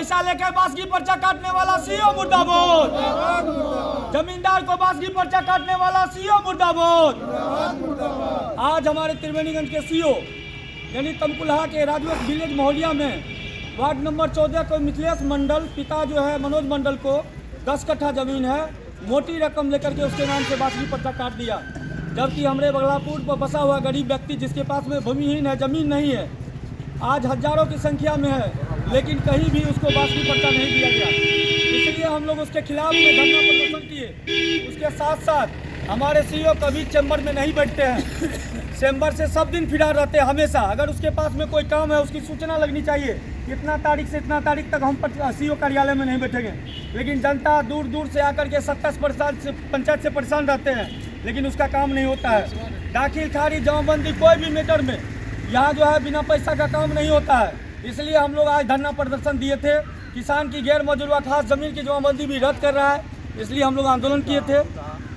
पैसा लेकर बासगी पर्चा काटने वाला सीओ मुर्दाबाद, जमींदार को बासगी पर्चा काटने वाला सीओ मुर्दाबाद। आज हमारे त्रिवेणीगंज के सीओ यानी तमकुलहा के राजवंश विलेज मोहलिया में वार्ड नंबर 14 को मिथिलेश मंडल, पिता जो है मनोज मंडल को 10 कट्ठा जमीन है, मोटी रकम लेकर के उसके नाम से बासगी पर्चा काट दिया। जबकि हमारे बगलापुर पर बसा हुआ गरीब व्यक्ति जिसके पास में भूमिहीन है, ज़मीन नहीं है, आज हजारों की संख्या में है, लेकिन कहीं भी उसको बासगी पर्चा नहीं दिया गया। इसलिए हम लोग उसके खिलाफ में धरना प्रदर्शन किए। उसके साथ साथ हमारे सीईओ कभी चैम्बर में नहीं बैठते हैं, चैम्बर से सब दिन फिरार रहते हैं हमेशा। अगर उसके पास में कोई काम है उसकी सूचना लगनी चाहिए, इतना तारीख से इतना तारीख तक हम सीईओ कार्यालय में नहीं बैठेंगे। लेकिन जनता दूर दूर से आकर के 27% से पंचायत से परेशान रहते हैं, लेकिन उसका काम नहीं होता है। दाखिल खारिज जमाबंदी कोई भी मैटर में यहाँ जो है बिना पैसा का काम नहीं होता है। इसलिए हम लोग आज धरना प्रदर्शन दिए थे। किसान की गैर मौजूदा खास जमीन की जमाबंदी भी रद्द कर रहा है, इसलिए हम लोग आंदोलन किए थे।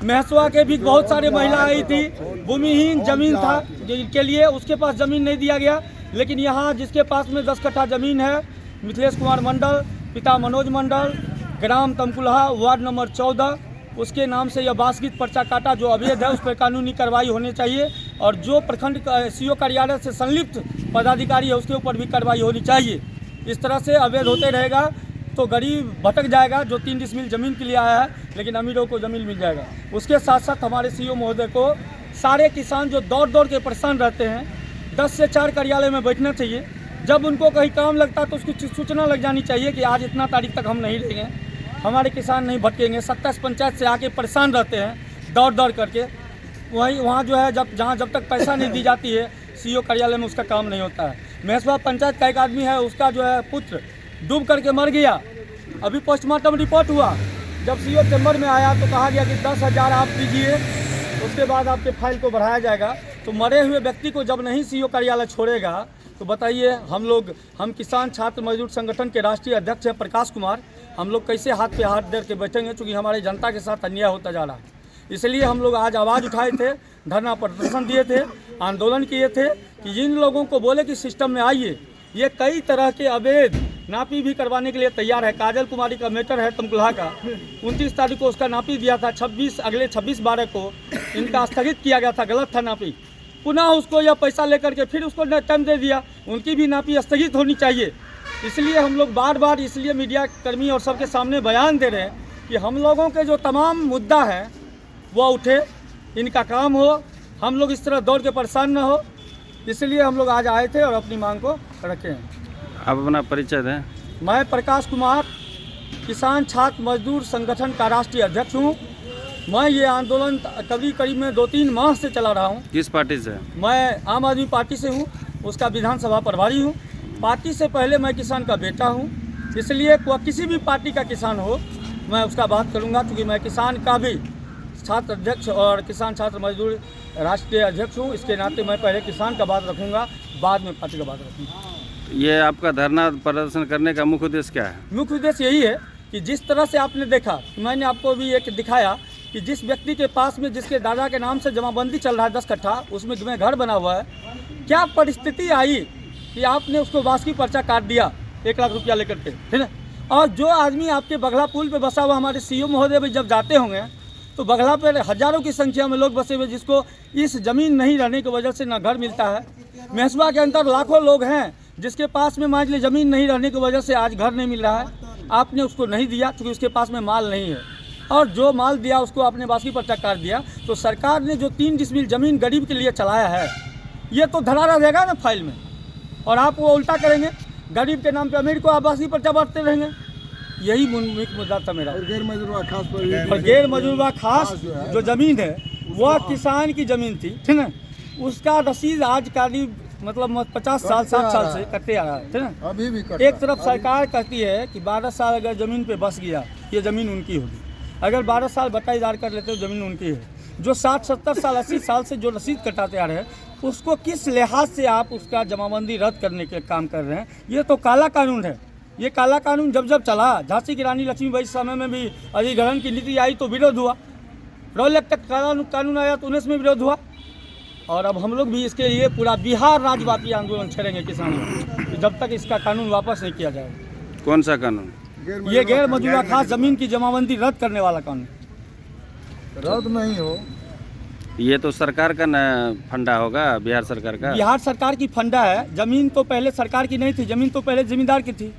महसुआ के भी बहुत सारे महिला आई थी, भूमिहीन जमीन था के लिए उसके पास ज़मीन नहीं दिया गया। लेकिन यहाँ जिसके पास में 10 कट्ठा ज़मीन है, मिथिलेश कुमार मंडल, पिता मनोज मंडल, ग्राम तमकुलहा, वार्ड नंबर 14, उसके नाम से यह बासगी पर्चा काटा जो अवैध है, उस पर कानूनी कार्रवाई होनी चाहिए। और जो प्रखंड सीईओ कार्यालय से संलिप्त पदाधिकारी है उसके ऊपर भी कार्रवाई होनी चाहिए। इस तरह से अवैध होते रहेगा तो गरीब भटक जाएगा जो 3 डिसमिल ज़मीन के लिए आया है, लेकिन अमीरों को ज़मीन मिल जाएगा। उसके साथ साथ हमारे सीईओ महोदय को सारे किसान जो दौड़ दौड़ के परेशान रहते हैं 10 से 4 कार्यालय में बैठना चाहिए। जब उनको कहीं काम लगता है तो उसकी सूचना लग जानी चाहिए कि आज इतना तारीख तक हम नहीं रहेंगे, हमारे किसान नहीं भटकेंगे। 27 पंचायत से आके परेशान रहते हैं दौड़ दौड़ करके, वहाँ जो है जब तक पैसा नहीं दी जाती है सीईओ कार्यालय में उसका काम नहीं होता है। महसुआ पंचायत का एक आदमी है, उसका जो है पुत्र डूब करके मर गया, अभी पोस्टमार्टम रिपोर्ट हुआ। जब सीईओ चैम्बर में आया तो कहा गया कि 10,000 आप दीजिए, उसके बाद आपके फाइल को बढ़ाया जाएगा। तो मरे हुए व्यक्ति को जब नहीं सीईओ कार्यालय छोड़ेगा तो बताइए हम किसान छात्र मजदूर संगठन के राष्ट्रीय अध्यक्ष हैं प्रकाश कुमार, हम लोग कैसे हाथ पे हाथ दे के बैठेंगे, क्योंकि हमारे जनता के साथ अन्याय होता जा रहा है। इसलिए हम लोग आज आवाज़ उठाए थे, धरना प्रदर्शन दिए थे, आंदोलन किए थे कि जिन लोगों को बोले कि सिस्टम में आइए, ये कई तरह के अवैध नापी भी करवाने के लिए तैयार है। काजल कुमारी का मैटर है तमकुलहा का, 29 तारीख को उसका नापी दिया था, अगले 26/12 को इनका स्थगित किया गया था, गलत था नापी। पुनः उसको यह पैसा लेकर के फिर उसको टाइम दे दिया, उनकी भी नापी स्थगित होनी चाहिए। इसलिए हम लोग बार बार इसलिए मीडिया कर्मी और सबके सामने बयान दे रहे हैं कि हम लोगों के जो तमाम मुद्दा है वो उठे, इनका काम हो, हम लोग इस तरह दौड़ के परेशान न हो। इसलिए हम लोग आज आए थे और अपनी मांग को रखे हैं। आप अपना परिचय दें। मैं प्रकाश कुमार, किसान छात्र मजदूर संगठन का राष्ट्रीय अध्यक्ष हूँ। मैं ये आंदोलन करीब में 2-3 माह से चला रहा हूँ। किस पार्टी से? मैं आम आदमी पार्टी से हूँ, उसका विधानसभा प्रभारी हूँ। पार्टी से पहले मैं किसान का बेटा हूँ, इसलिए किसी भी पार्टी का किसान हो मैं उसका बात करूँगा, क्योंकि मैं किसान का भी छात्र अध्यक्ष और किसान छात्र मजदूर राष्ट्रीय अध्यक्ष हूँ। इसके नाते मैं पहले किसान का बात रखूँगा, बाद में पार्टी का बात रखूँगा। ये आपका धरना प्रदर्शन करने का मुख्य उद्देश्य क्या है? मुख्य उद्देश्य यही है कि जिस तरह से आपने देखा, मैंने आपको भी एक दिखाया कि जिस व्यक्ति के पास में जिसके दादा के नाम से जमाबंदी चल रहा है 10 कट्ठा, उसमें घर बना हुआ है, क्या परिस्थिति आई कि आपने उसको बासगी पर्चा काट दिया 1 लाख रुपया लेकर के, है ना। और जो आदमी आपके बगला पुल पे बसा हुआ, हमारे सीईओ महोदय भी जब जाते होंगे तो बगला पर हजारों की संख्या में लोग बसे हुए, जिसको इस ज़मीन नहीं रहने की वजह से ना घर मिलता है। महसुआ के अंदर लाखों लोग हैं जिसके पास में मान लीजिए ज़मीन नहीं रहने की वजह से आज घर नहीं मिल रहा है। आपने उसको नहीं दिया क्योंकि उसके पास में माल नहीं है, और जो माल दिया उसको आपने बासगी पर्चा काट दिया। तो सरकार ने जो 3 डिसमिल ज़मीन गरीब के लिए चलाया है, ये तो धरा रहेगा ना फाइल में, और आप वो उल्टा करेंगे, गरीब के नाम पे अमीर को आप बासगी पर्चा बांटते रहेंगे। यही मुद्दा था मेरा। और गैर मजरूबा खास जो ज़मीन है वह किसान की ज़मीन थी, ठीक है, उसका रसीद आज करीब 50 साल 60 साल से कटते आ रहा है, ठीक है। अभी भी एक तरफ सरकार कहती है कि 12 साल अगर ज़मीन पे बस गया ये ज़मीन उनकी होगी, अगर 12 साल बटाईदार कर लेते तो ज़मीन उनकी है। जो 60-70 साल 80 साल से जो रसीद कटाते आ रहे हैं, उसको किस लिहाज से आप उसका जमाबंदी रद्द करने के काम कर रहे हैं? ये तो काला कानून है। ये काला कानून जब चला, झांसी की रानी लक्ष्मीबाई समय में भी अधिग्रहण की नीति आई तो विरोध हुआ, रोहतक तक कानून आया तो 19 में विरोध हुआ, और अब हम लोग भी इसके लिए पूरा बिहार राज्यव्यापी आंदोलन छेड़ेंगे किसानों, जब तक इसका कानून वापस नहीं किया जाएगा। कौन सा कानून? ये गैर मौजूदा खास जमीन की जमाबंदी रद्द करने वाला कानून। रद्द नहीं हो, ये तो सरकार का न फंडा होगा, बिहार सरकार का। बिहार सरकार की फंडा है। जमीन तो पहले सरकार की नहीं थी, जमीन तो पहले जमींदार की थी।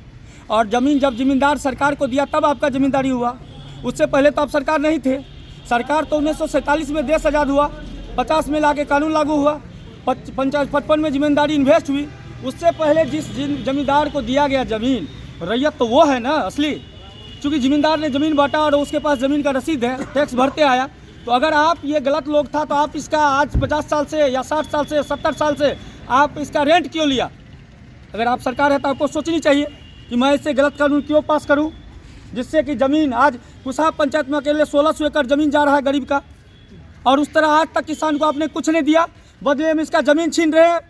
और जमीन जब जमींदार सरकार को दिया तब आपका जमींदारी हुआ, उससे पहले तो आप सरकार नहीं थे। सरकार तो 1947 में देश आज़ाद हुआ, 50 में लाके कानून लागू हुआ, 55 में जमींदारी इन्वेस्ट हुई। उससे पहले जिस जमींदार को दिया गया ज़मीन, रैयत तो वो है ना असली, चूँकि जमींदार ने ज़मीन बांटा और उसके पास ज़मीन का रसीद है, टैक्स भरते आया। तो अगर आप ये गलत लोग था तो आप इसका आज 50 साल से या 60 साल से 70 साल से आप इसका रेंट क्यों लिया? अगर आप सरकार है तो आपको सोचनी चाहिए कि मैं इससे गलत कानून क्यों पास करूं, जिससे कि ज़मीन आज कुशा पंचायत में अकेले 1600 एकड़ ज़मीन जा रहा है गरीब का, और उस तरह आज तक किसान को आपने कुछ नहीं दिया, बदले में इसका ज़मीन छीन रहे हैं।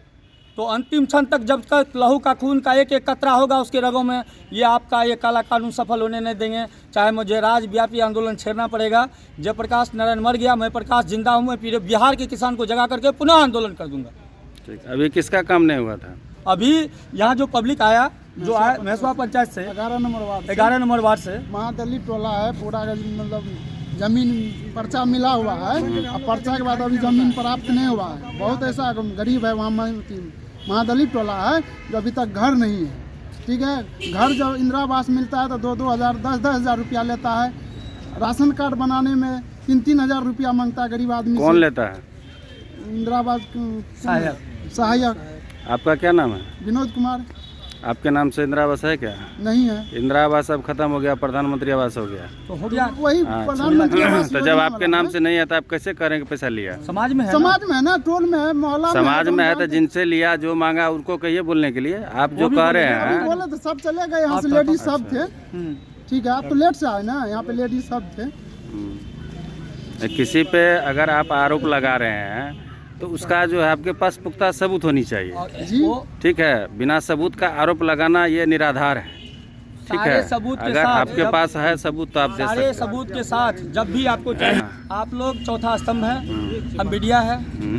तो अंतिम क्षण तक जब तक लहू का खून का एक एक कतरा होगा उसके रगों में, ये आपका ये काला कानून सफल होने नहीं देंगे। चाहे मुझे राज्यव्यापी आंदोलन छेड़ना पड़ेगा। जयप्रकाश नारायण मर गया, मैं प्रकाश जिंदा हूँ। मैं पूरे बिहार के किसान को जगा करके पुनः आंदोलन कर दूंगा। ठीक, अभी किसका काम नहीं हुआ था? अभी यहाँ जो पब्लिक आया, जो आया महेशवा पंचायत से 11 नंबर वार्ड से महादलित टोला है, पूरा मतलब जमीन पर्चा मिला हुआ है। अब पर्चा के बाद अभी जमीन प्राप्त नहीं हुआ है। बहुत ऐसा गरीब है वहाँ, महादलित टोला है जो अभी तक घर नहीं है। ठीक है, घर जब इंदिरा आवास मिलता है तो 2-2 हज़ार 10-10 हज़ार रुपया लेता है। राशन कार्ड बनाने में 3-3 हज़ार रुपया मांगता है गरीब आदमी। कौन लेता है? इंदिरा आवास सहायक। आपका क्या नाम है? विनोद कुमार। आपके नाम से इंदिरा आवास है क्या? नहीं है, इंदिरा आवास अब खत्म हो गया, प्रधानमंत्री आवास हो गया। तो हो गया वही प्रधानमंत्री आवास तो जब योजना आपके वाला नाम है। से नहीं है तो आप कैसे करेंगे पैसा लिया? समाज में है ना? समाज में है ना, टोल में है, मोहल्ला समाज में है तो जानते जिनसे लिया जो मांगा उनको कहिए बोलने के लिए। आप जो कह रहे हैं। हैं बोले तो सब चले गए यहाँ से, लेडीज सब थे। ठीक है, आप तो लेट से आए ना, यहाँ पे लेडीज सब थे। किसी पे अगर आप आरोप लगा रहे हैं तो उसका जो है आपके पास पुख्ता सबूत होनी चाहिए। जी, ठीक है, बिना सबूत का आरोप लगाना ये निराधार है। ठीक सारे है, सबूत के अगर साथ आपके पास है सबूत तो आप दे सारे सकते सबूत के साथ जब भी आपको चाहिए। आप लोग चौथा स्तंभ है, हम मीडिया है,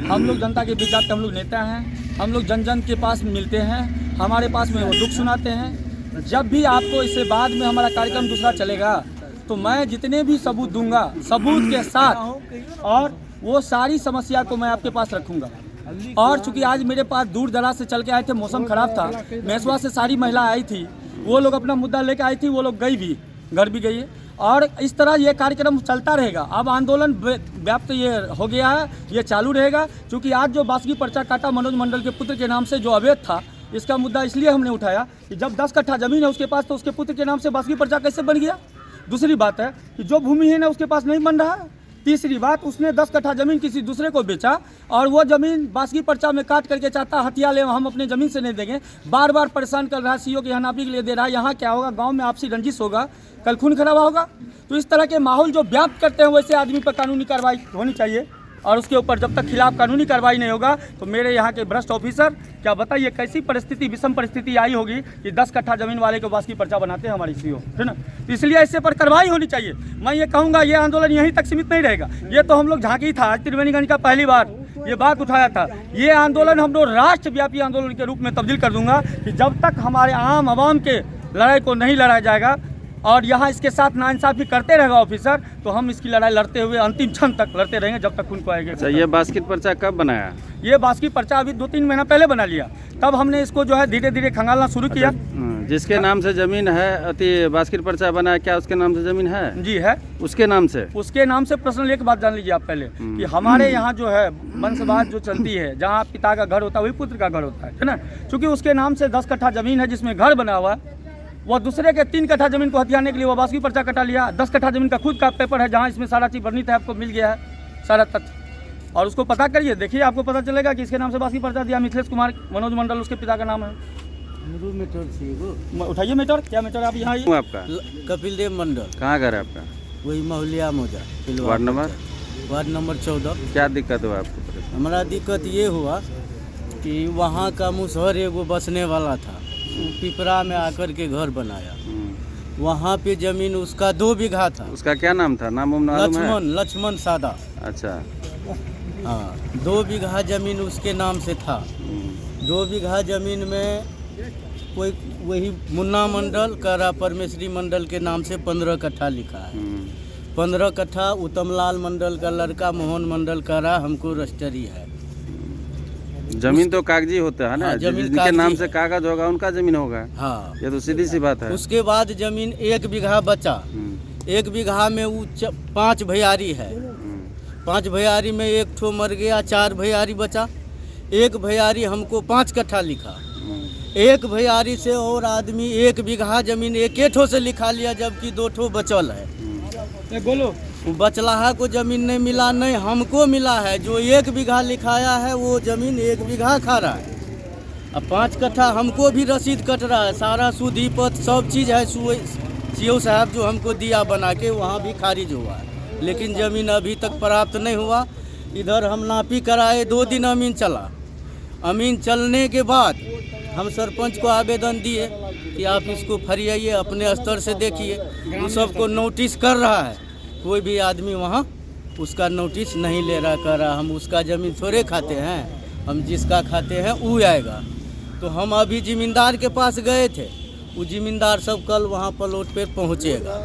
हम लोग जनता के बीच जाते, हम लोग नेता हैं, हम लोग जन जन के पास मिलते हैं, हमारे पास में वो दुख सुनाते हैं। जब भी आपको इससे बाद में हमारा कार्यक्रम दूसरा चलेगा तो मैं जितने भी सबूत दूंगा सबूत के साथ, और वो सारी समस्या को मैं आपके पास रखूंगा। और चूंकि आज मेरे पास दूर दराज से चल के आए थे, मौसम खराब था, मेसवा से सारी महिला आई थी, वो लोग अपना मुद्दा लेकर आई थी, वो लोग गई भी, घर भी गई है। और इस तरह ये कार्यक्रम चलता रहेगा। अब आंदोलन व्याप्त ये हो गया है, ये चालू रहेगा। क्योंकि आज जो बासगी पर्चा काटा मनोज मंडल के पुत्र के नाम से जो अवैध था, इसका मुद्दा इसलिए हमने उठाया कि जब 10 कट्ठा जमीन है उसके पास, तो उसके पुत्र के नाम से बासगी पर्चा कैसे बन गया? दूसरी बात है कि जो भूमिहीन है उसके पास नहीं बन रहा है। तीसरी बात, उसने 10 कट्ठा जमीन किसी दूसरे को बेचा और वो जमीन बासगी पर्चा में काट करके चाहता हथिया ले, हम अपने जमीन से नहीं देंगे। बार बार परेशान कर रहा है, सीओ के यहाँ नापी के लिए दे रहा है। यहाँ क्या होगा? गांव में आपसी रंजिश होगा, कल खून खराबा होगा। तो इस तरह के माहौल जो व्याप्त करते हैं वैसे आदमी पर कानूनी कार्रवाई होनी चाहिए। और उसके ऊपर जब तक खिलाफ कानूनी कार्रवाई नहीं होगा तो मेरे यहाँ के भ्रष्ट ऑफिसर, क्या बताइए कैसी परिस्थिति, विषम परिस्थिति आई होगी कि 10 कट्ठा जमीन वाले को बासगी पर्चा बनाते हैं हमारी सीओ, है ना। तो इसलिए इससे पर कार्रवाई होनी चाहिए। मैं ये कहूँगा ये आंदोलन यहीं तक सीमित नहीं रहेगा। ये तो हम लोग झांकी था, आज त्रिवेणीगंज का पहली बार ये बात उठाया था। ये आंदोलन हम लोग राष्ट्रव्यापी आंदोलन के रूप में तब्दील कर दूंगा कि जब तक हमारे आम आवाम के लड़ाई को नहीं लड़ाया जाएगा और यहाँ इसके साथ नाइंसाफ़ी करते रहेगा ऑफिसर, तो हम इसकी लड़ाई लड़ते हुए अंतिम क्षण तक लड़ते रहेंगे जब तक उनको आएगा। अच्छा, ये बासगी पर्चा कब बनाया? ये बासगी पर्चा अभी 2-3 महीना पहले बना लिया, तब हमने इसको जो है धीरे धीरे खंगालना शुरू किया। जिसके नाम से जमीन है अति बासगी पर्चा बनाया, क्या उसके नाम से जमीन है? जी है, उसके नाम से। उसके नाम से पर्सनल एक बात जान लीजिए आप पहले कि हमारे यहाँ जो है वंशवाद जो चलती है, जहाँ पिता का घर होता है वही पुत्र का घर होता है ना। चूँकि उसके नाम से 10 कट्ठा जमीन है जिसमें घर बना हुआ है, वो दूसरे के 3 कट्ठा जमीन को हथियाने के लिए वो बासगी पर्चा कटा लिया। 10 कट्ठा जमीन का खुद का पेपर है जहाँ इसमें सारा चीज़ वर्णित है, आपको मिल गया है सारा तथ्य। और उसको पता करिए, देखिए आपको पता चलेगा कि इसके नाम से बासगी पर्चा दिया। मिथिलेश कुमार मनोज मंडल उसके पिता का नाम है। उठाइए मीटर, क्या मीटर आप यहाँ आइए। आपका कपिल देव मंडल, कहाँ घर है आपका? वही महुलिया मोजा, वार्ड नंबर? Ward number 14। क्या दिक्कत हुआ आपको? हमारा दिक्कत ये हुआ कि वहाँ का मुसहर एगो बसने वाला था, वो पिपरा में आकर के घर बनाया। वहाँ पे जमीन उसका 2 बीघा था। उसका क्या नाम था? नाम मालूम है? लक्ष्मण सादा। अच्छा, हाँ, 2 बीघा जमीन उसके नाम से था। 2 बीघा जमीन में कोई वही मुन्ना मंडल कारा परमेश्वरी मंडल के नाम से 15 कट्ठा लिखा है। 15 कट्ठा उत्तमलाल मंडल का लड़का मोहन मंडल कारा हमको रजिस्ट्री है। जमीन तो कागजी होता है ना, हाँ, जमीन जिनके कागजी नाम से कागज होगा उनका जमीन होगा। हाँ, ये तो सीधी सी बात है। उसके बाद जमीन 1 बीघा बचा। 1 बीघा में वो 5 भैयारी है। 5 भैयारी में 1 ठो मर गया, 4 भैयारी बचा। 1 भैयारी हमको 5 कट्ठा लिखा। 1 भैयारी से और आदमी 1 बीघा जमीन 1 ठो से लिखा लिया, जबकि 2 ठो बचल है। बोलो बचलाहा को जमीन नहीं मिला, नहीं हमको मिला है। जो 1 बीघा लिखाया है वो जमीन 1 बीघा खा रहा है। अब 5 कट्ठा हमको भी रसीद कट रहा है, सारा सूदी पत सब चीज़ है। सीओ साहब जो हमको दिया बना के, वहाँ भी खारिज हुआ है, लेकिन ज़मीन अभी तक प्राप्त नहीं हुआ। इधर हम नापी कराए, 2 दिन अमीन चला। अमीन चलने के बाद हम सरपंच को आवेदन दिए कि आप इसको फरियाइए, अपने स्तर से देखिए। वो सबको नोटिस कर रहा है, कोई भी आदमी वहाँ उसका नोटिस नहीं ले रहा, कर रहा। हम उसका ज़मीन थोड़े खाते हैं, हम जिसका खाते हैं वो आएगा। तो हम अभी ज़मींदार के पास गए थे, वो ज़मींदार सब कल वहाँ प्लॉट पे पहुँचेगा।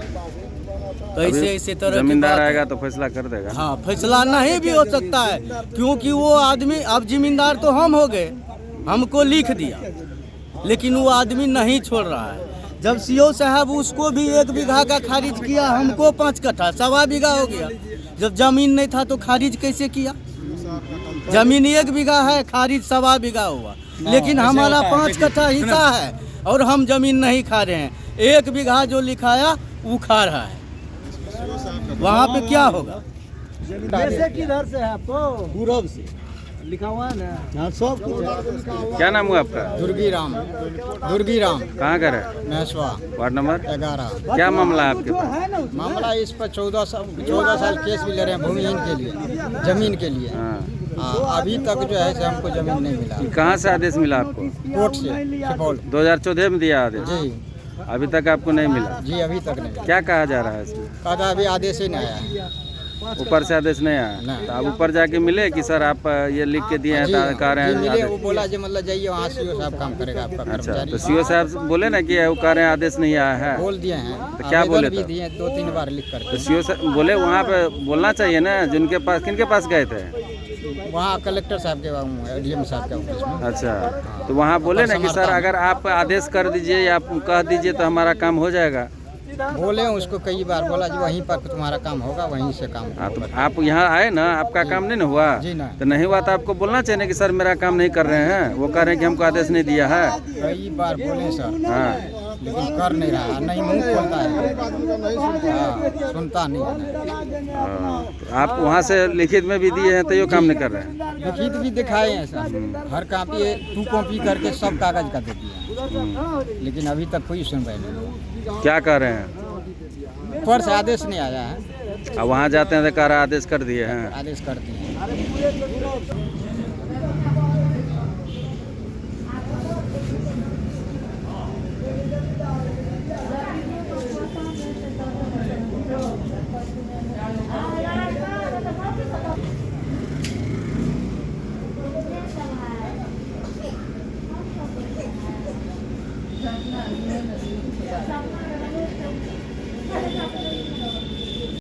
तो ऐसे तरह की जमींदार बात है। आएगा तो फैसला कर देगा। हाँ, फैसला नहीं भी हो सकता है, क्योंकि वो आदमी, अब ज़मींदार तो हम हो गए, हमको लिख दिया, लेकिन वो आदमी नहीं छोड़ रहा है। जब सीओ साहब उसको भी 1 बीघा का खारिज किया, हमको 5 कट्ठा, 1.25 बीघा हो गया। जब जमीन नहीं था तो खारिज कैसे किया? जमीन 1 बीघा है, खारिज 1.25 बीघा हुआ, लेकिन हमारा 5 कट्ठा हिस्सा है और हम जमीन नहीं खा रहे हैं। 1 बीघा जो लिखाया वो खा रहा है, वहाँ पे क्या होगा? पैसे किधर से है आपको? पूरब से लिखा हुआ है ना? हाँ, सब कुछ। क्या नाम हुआ आपका? दुर्गी राम। कहाँ का है? महसवा वार्ड नंबर 11। क्या मामला है आपके पास? मामला इस पर 14 साल केस भी ले रहे हैं भूमिहीन के लिए, जमीन के लिए। हाँ, अभी तक जो है हमको जमीन नहीं मिला। कहाँ से आदेश मिला आपको? कोर्ट से, सुपौल। 2014 में दिया आदेश, जी अभी तक आपको नहीं मिला। जी, अभी तक नहीं। क्या कहा जा रहा है इसमें? कहा अभी आदेश ही नहीं आया है। ऊपर से आदेश नहीं आया, नहीं। तो आप ऊपर जाके मिले कि सर आप ये लिख के दिए हैं, जी, तो कह रहे जी हैं मिले, आदेश- वो बोला जो मतलब जाइए वहाँ सीओ साहब काम करेगा आपका अच्छा, कर्मचारी। तो सीओ साहब बोले ना कि वो कह रहे हैं आदेश नहीं आया है, बोल दिए हैं, तो क्या आवेदन बोले भी तब? दिए 2-3 बार लिख तो करके। सीओ साहब बोले वहाँ पे बोलना चाहिए ना, जिनके पास, किनके पास गए थे? वहाँ कलेक्टर साहब के, डीएम साहब के ऑफिस में। अच्छा, तो वहाँ बोले ना कि सर अगर आप आदेश कर दीजिए या आप कह दीजिए तो हमारा काम हो जाएगा। बोले उसको कई बार, बोला जी वहीं पर तुम्हारा काम होगा, वहीं से काम हाँ, तो आप यहाँ आए ना, आपका काम नहीं ना हुआ? जी ना। तो नहीं हुआ तो आपको बोलना चाहिए ना कि सर मेरा काम नहीं कर रहे हैं, वो कह रहे हैं कि हमको आदेश नहीं दिया है। कई बार बोले सर, हाँ, लेकिन कर नहीं रहा, नहीं मुंह खोलता है। हाँ, सुनता नहीं है। तो आप वहाँ से लिखित में भी दिए हैं तो ये काम नहीं कर रहे हैं। लिखित भी दिखाए हैं सर, हर कॉपी 2 कॉपी करके सब कागज का दे दिया, लेकिन अभी तक कोई सुनवाई नहीं। क्या कह रहे हैं? ऊपर से आदेश नहीं आया है, अब वहाँ जाते हैं तो कह रहा आदेश कर दिए हैं। आदेश कर दिए हैं।